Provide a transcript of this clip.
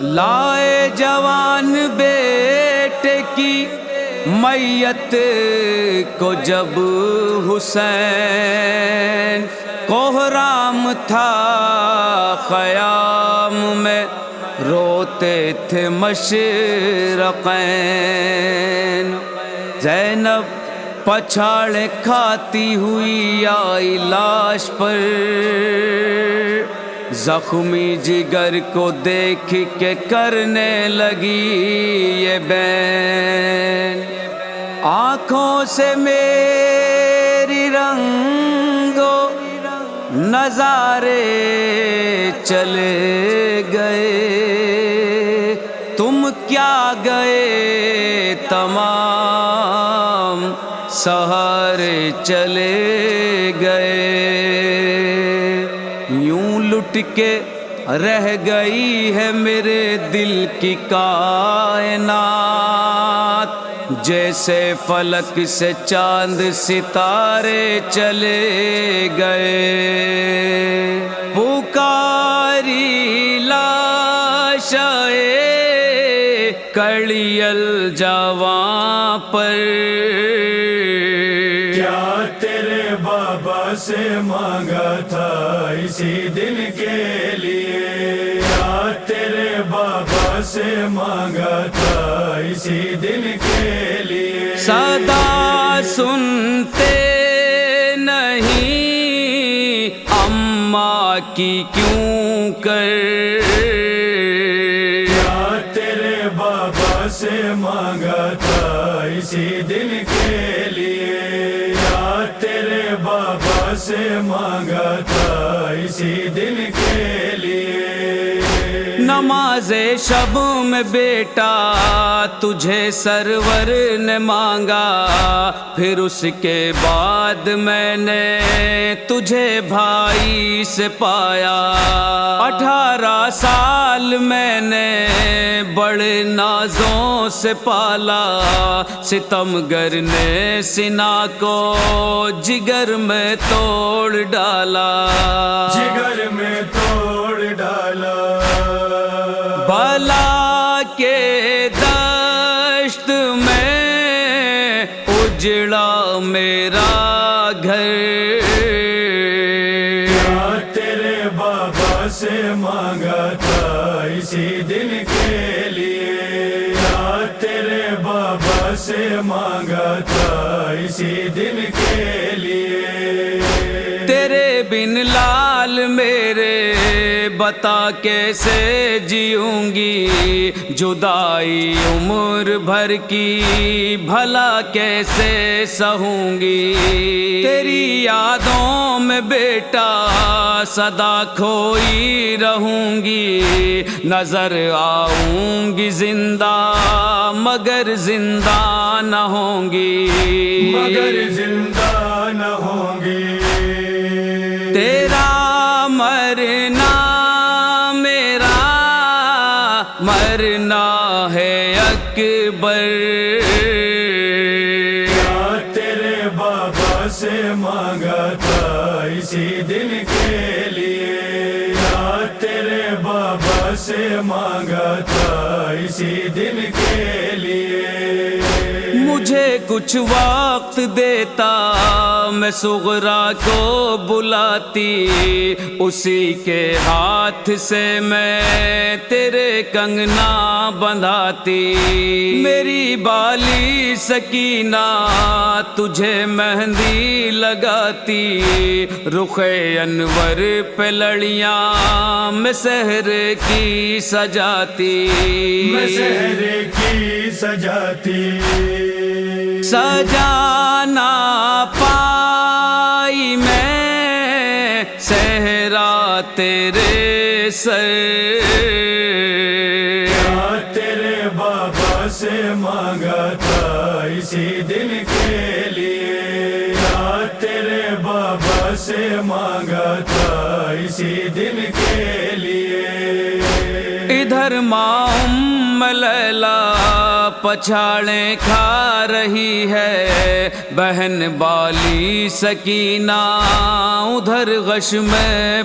لائے جوان بیٹے کی میت کو جب حسین کوہرام تھا خیام میں روتے تھے مشرقین زینب پچھاڑے کھاتی ہوئی آئی لاش پر زخمی جگر کو دیکھ کے کرنے لگی یہ بین آنکھوں سے میری رنگو نظارے چلے گئے تم کیا گئے تمام سہارے چلے گئے یوں لٹ کے رہ گئی ہے میرے دل کی کائنات جیسے فلک سے چاند ستارے چلے گئے پکاری لاشائے کڑی الجواں پر کیا تیرے بابا سے مانگا تھا اسی دن کے لیے کیا تیرے بابا سے مانگا تھا اسی دن کے لیے صدا سنتے نہیں اماں کی کیوں کر کیا تیرے بابا سے مانگا تھا اسی دن کے لیے کیا تیرے بابا سے مانگا تھا اسی دن کے لیے نماز شب میں بیٹا تجھے سرور نے مانگا پھر اس کے بعد میں نے تجھے بھائی سے پایا 18 سال میں نے بڑے نازوں سے پالا ستمگر نے سنا کو جگر میں توڑ ڈالا جگر میں توڑ ڈالا بلا کے دشت میں اجڑا میرا گھر کیا تیرے بابا سے مانگا تھا اسی دن کے لیے کیا تیرے بابا سے مانگا تھا اسی دن کے لیے تیرے بن لال میرے بتا کیسے جیوں گی جدائی عمر بھر کی بھلا کیسے سہوں گی تیری یادوں میں بیٹا صدا کھوئی رہوں گی نظر آؤں گی زندہ مگر زندہ نہ ہوں گی مگر زندہ نہ ہوں گی تیرا مرنا میرا مرنا ہے اکبر کیا تیرے بابا سے مانگا تھا اسی دن کے لیے کیا تیرے بابا سے مانگا تھا اسی دن کے لیے مجھے کچھ وقت دیتا میں صغرا کو بلاتی اسی کے ہاتھ سے میں تیرے کنگنا بندھاتی میری بالی سکینہ تجھے مہندی لگاتی رخ انور پہ لڑیاں میں سحر کی سجاتی میں سحر کی سجاتی سجانا پائی میں صحرا تیرے سر کیا تیرے بابا سے مانگا تھا اسی دن کے لیے کیا تیرے بابا سے مانگا تھا اسی دن کے لیے ادھر ماں لیلا پچھاڑیں کھا رہی ہے بہن بالی سکینہ ادھر غش میں